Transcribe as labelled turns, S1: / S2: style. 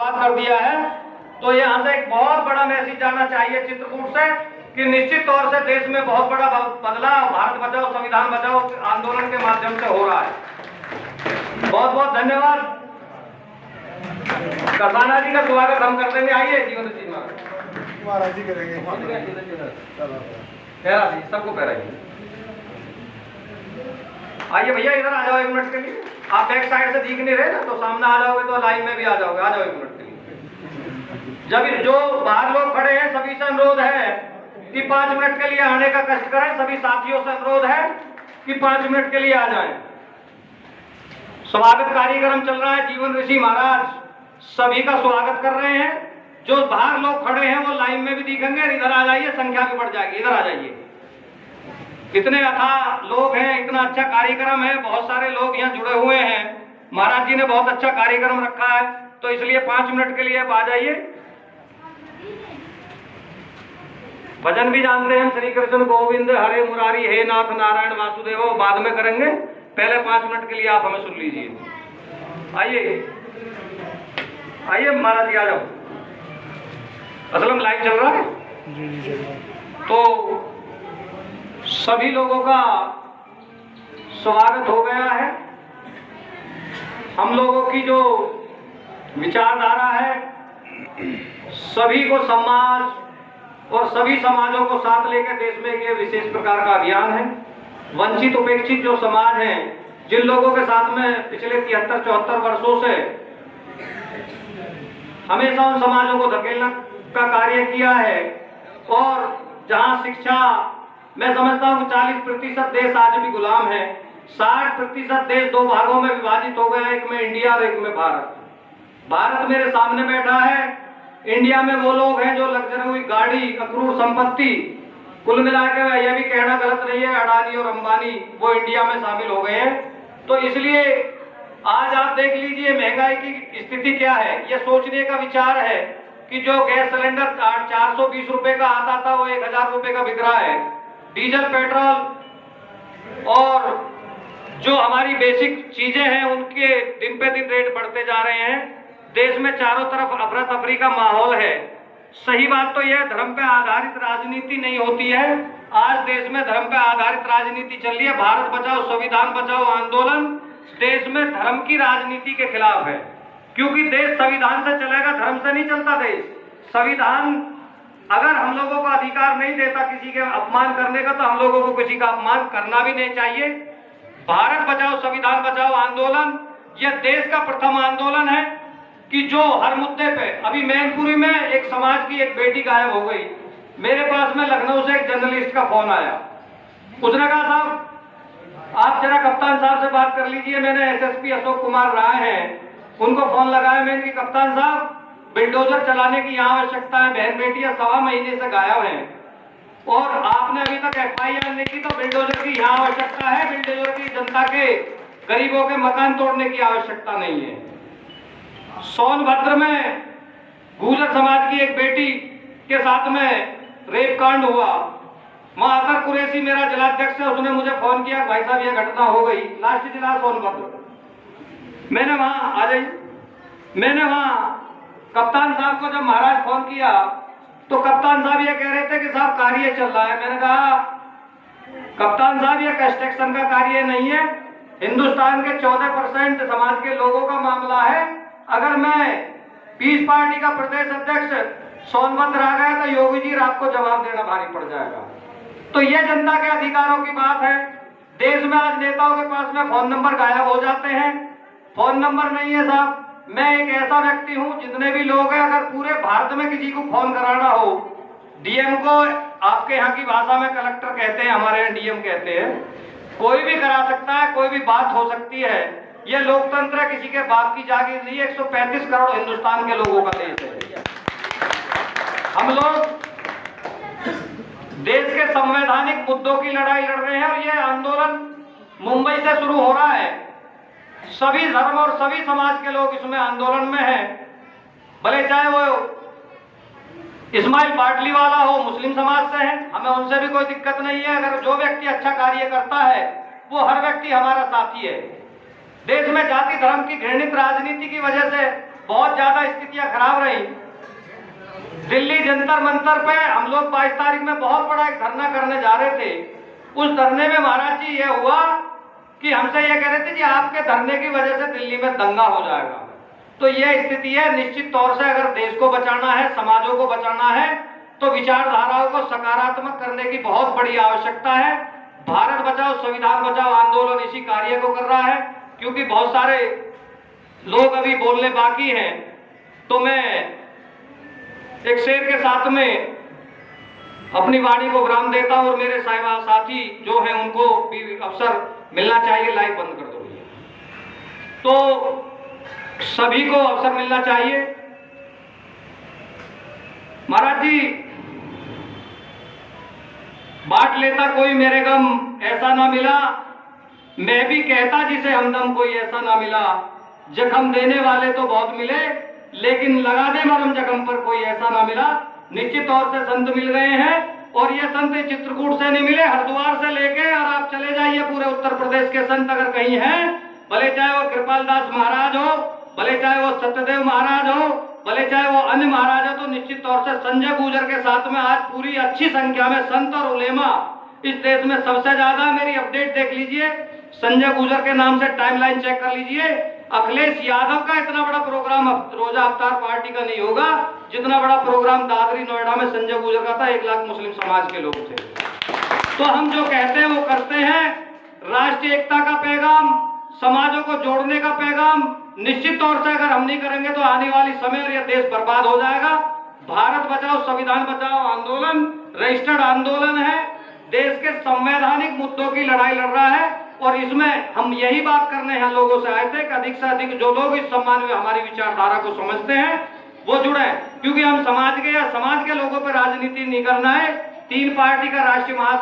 S1: शुरुआत कर दिया है, तो यहाँ से एक बहुत बड़ा मैसेज जाना चाहिए चित्रकूट से कि निश्चित तौर से देश में बहुत बड़ा बदलाव भारत बचाओ संविधान बचाओ आंदोलन के माध्यम से हो रहा है। बहुत बहुत धन्यवाद। कसाना जी का स्वागत हम करते हैं। आइए जीवन जी
S2: महाराज जी करेंगे।
S1: पैरा जी सबको पैराइए। आइए भैया इधर आ जाओ 1 मिनट के लिए। आप बैक साइड से दिख नहीं रहे ना, तो सामने आ जाओगे तो लाइन में भी आ जाओगे। आ जाओ 1 मिनट के लिए। जब जो बाहर लोग खड़े हैं सभी से अनुरोध है कि 5 मिनट के लिए आने का कष्ट करें। सभी साथियों से अनुरोध है कि 5 मिनट के लिए आ जाएं। स्वागत कार्यक्रम चल रहा है। जीवन ऋषि महाराज सभी का स्वागत कर रहे हैं। जो बाहर लोग खड़े हैं वो लाइन में भी दिखेंगे। इधर आ जाइए, संख्या भी बढ़ जाएगी। इधर आ जाइए। इतने अथाह लोग हैं, इतना अच्छा कार्यक्रम है, बहुत सारे लोग यहाँ जुड़े हुए हैं। महाराज जी ने बहुत अच्छा कार्यक्रम रखा है, तो इसलिए 5 मिनट के लिए आ जाइए। भजन भी जानते हैं, श्री कृष्ण गोविंद हरे मुरारी हे नाथ नारायण वासुदेव, बाद में करेंगे। पहले 5 मिनट के लिए आप हमें सुन लीजिए। आइए आइए महाराज जी आ जाओ। असलम लाइव चल रहा है तो सभी लोगों का स्वागत हो गया है। हम लोगों की जो विचारधारा है, सभी को समाज और सभी समाजों को साथ लेकर देश में एक विशेष प्रकार का अभियान है। वंचित उपेक्षित जो समाज हैं, जिन लोगों के साथ में पिछले 73-74 वर्षों से हमेशा उन समाजों को धकेलने का कार्य किया है, और जहां शिक्षा, मैं समझता हूं कि 40% देश आज भी गुलाम है। 60% देश 2 भागों में विभाजित हो गया, एक में इंडिया और एक में भारत। भारत मेरे सामने बैठा है। इंडिया में वो लोग हैं जो लग्जरी गाड़ी, अक्रूर संपत्ति, कुल मिला के यह भी कहना गलत नहीं है, अडानी और अंबानी वो इंडिया में शामिल हो गए हैं। तो इसलिए आज आप देख लीजिए महंगाई की स्थिति क्या है। ये सोचने का विचार है कि जो गैस सिलेंडर 420 रुपए का आता था वो 1000 रुपए का बिक रहा है। डीजल, पेट्रोल और जो हमारी बेसिक चीजें हैं उनके दिन पे दिन रेट बढ़ते जा रहे हैं। देश में चारों तरफ अफरा तफरी का माहौल है। सही बात तो यह धर्म पे आधारित राजनीति नहीं होती है। आज देश में धर्म पे आधारित राजनीति चल रही है। भारत बचाओ संविधान बचाओ आंदोलन देश में धर्म की राजनीति के खिलाफ है, क्योंकि देश संविधान से चलेगा, धर्म से नहीं चलता देश। संविधान अगर हम लोगों को अधिकार नहीं देता किसी के अपमान करने का, तो हम लोगों को किसी का अपमान करना भी नहीं चाहिए। भारत बचाओ संविधान बचाओ आंदोलन यह देश का प्रथम आंदोलन है कि जो हर मुद्दे पे, अभी मैनपुरी में एक समाज की एक बेटी गायब हो गई। मेरे पास में लखनऊ से एक जर्नलिस्ट का फोन आया। उसने कहा साहब आप जरा कप्तान साहब से बात कर लीजिए। मैंने एसएसपी अशोक कुमार राय हैं, उनको फोन लगाया मैंने कि कप्तान साहब बिल्डोजर चलाने की यहाँ आवश्यकता है, बहन बेटियां 1.25 महीने से गायब हैं और आपने अभी तक FIR नहीं की, तो बिल्डोजर की यहाँ आवश्यकता है। बिल्डोजर की जनता के गरीबों के मकान तोड़ने की आवश्यकता नहीं है। सोनभद्र में गुर्जर समाज की एक बेटी के साथ में रेप कांड हुआ। वहां आकर कुरैशी मेरा जिलाध्यक्ष है, उसने मुझे फोन किया भाई साहब ये घटना हो गई। लास्ट जिला सोनभद्र। मैंने वहां आ जाइए, मैंने वहां कप्तान साहब को जब महाराज फोन किया तो कप्तान साहब ये कह रहे थे कि साहब कार्य चल रहा है। मैंने कहा कप्तान साहब ये कंस्ट्रक्शन का कार्य नहीं है, हिंदुस्तान के 14% समाज के लोगों का मामला है। अगर मैं पीस पार्टी का प्रदेश अध्यक्ष सोनभद्र आ गया तो योगी जी आपको जवाब देना भारी पड़ जाएगा। तो ये जनता के अधिकारों की बात है। देश में आज नेताओं के पास में फोन नंबर गायब हो जाते हैं। फोन नंबर नहीं है साहब। मैं एक ऐसा व्यक्ति हूं, जितने भी लोग हैं, अगर पूरे भारत में किसी को फोन कराना हो, डीएम को आपके यहाँ की भाषा में कलेक्टर कहते हैं, हमारे यहाँ डीएम कहते हैं, कोई भी करा सकता है, कोई भी बात हो सकती है। यह लोकतंत्र किसी के बाप की जागीर नहीं है। 135 करोड़ हिंदुस्तान के लोगों का देश है। हम लोग देश के संवैधानिक मुद्दों की लड़ाई लड़ रहे हैं और यह आंदोलन मुंबई से शुरू हो रहा है। सभी धर्म और सभी समाज के लोग इसमें आंदोलन में हैं, भले चाहे वो इस्माइल पाटली वाला हो, मुस्लिम समाज से है, हमें उनसे भी कोई दिक्कत नहीं है। अगर जो व्यक्ति अच्छा कार्य करता है वो हर व्यक्ति हमारा साथी है। देश में जाति धर्म की घृणित राजनीति की वजह से बहुत ज्यादा स्थितियां खराब रही। दिल्ली जंतर मंतर पे हम लोग 22 तारीख में बहुत बड़ा एक धरना करने जा रहे थे। उस धरने में महाराज जी ये हुआ कि हमसे ये कह रहे थे कि आपके धरने की वजह से दिल्ली में दंगा हो जाएगा। तो ये स्थिति है। निश्चित तौर से अगर देश को बचाना है, समाजों को बचाना है, तो विचारधाराओं को सकारात्मक करने की बहुत बड़ी आवश्यकता है। भारत बचाओ संविधान बचाओ आंदोलन इसी कार्य को कर रहा है। क्योंकि बहुत सारे लोग अभी बोलने बाकी हैं, तो मैं एक शेर के साथ में अपनी वाणी को विराम देता हूं और मेरे साथी जो हैं उनको भी अवसर मिलना चाहिए। लाइव बंद कर दो भैया। तो सभी को अवसर मिलना चाहिए। महाराज जी, बांट लेता कोई मेरे गम ऐसा ना मिला, मैं भी कहता जिसे हमदम कोई ऐसा ना मिला। जख्म देने वाले तो बहुत मिले, लेकिन लगा दे मरहम जख्म पर कोई ऐसा ना मिला। निश्चित तौर से संत मिल गए हैं, और ये संत चित्रकूट से नहीं मिले, हरिद्वार से लेके और आप चले जाइए पूरे उत्तर प्रदेश के संत अगर कहीं हैं, भले चाहे वो कृपाल दास महाराज हो, भले चाहे वो सत्यदेव महाराज हो, भले चाहे वो अन्य महाराज हो, तो निश्चित तौर से संजय गुर्जर के साथ में आज पूरी अच्छी संख्या में संत और उलेमा इस देश में सबसे ज्यादा। मेरी अपडेट देख लीजिए, संजय गुर्जर के नाम से टाइमलाइन चेक कर लीजिए। अखिलेश यादव का इतना बड़ा प्रोग्राम रोजा अवतार पार्टी का नहीं होगा जितना बड़ा प्रोग्राम दादरी नोएडा में संजय गुर्जर का था। 1 लाख मुस्लिम समाज के लोग थे। तो हम जो कहते हैं वो करते हैं। राष्ट्रीय एकता का पैगाम, समाजों को जोड़ने का पैगाम, निश्चित तौर से अगर हम नहीं करेंगे तो आने वाली समय और यह देश बर्बाद हो जाएगा। भारत बचाओ संविधान बचाओ आंदोलन रजिस्टर्ड आंदोलन है, देश के संवैधानिक मुद्दों की लड़ाई लड़ रहा है, और इसमें हम यही बात करने हैं लोगों से आए थे कि अधिक से अधिक जो लोग इस सम्मान में हमारी विचारधारा को समझते हैं वो जुड़े, क्योंकि हम समाज के या समाज के लोगों पर राजनीति नहीं करना है। 3 पार्टी का राष्ट्रीय महासचिव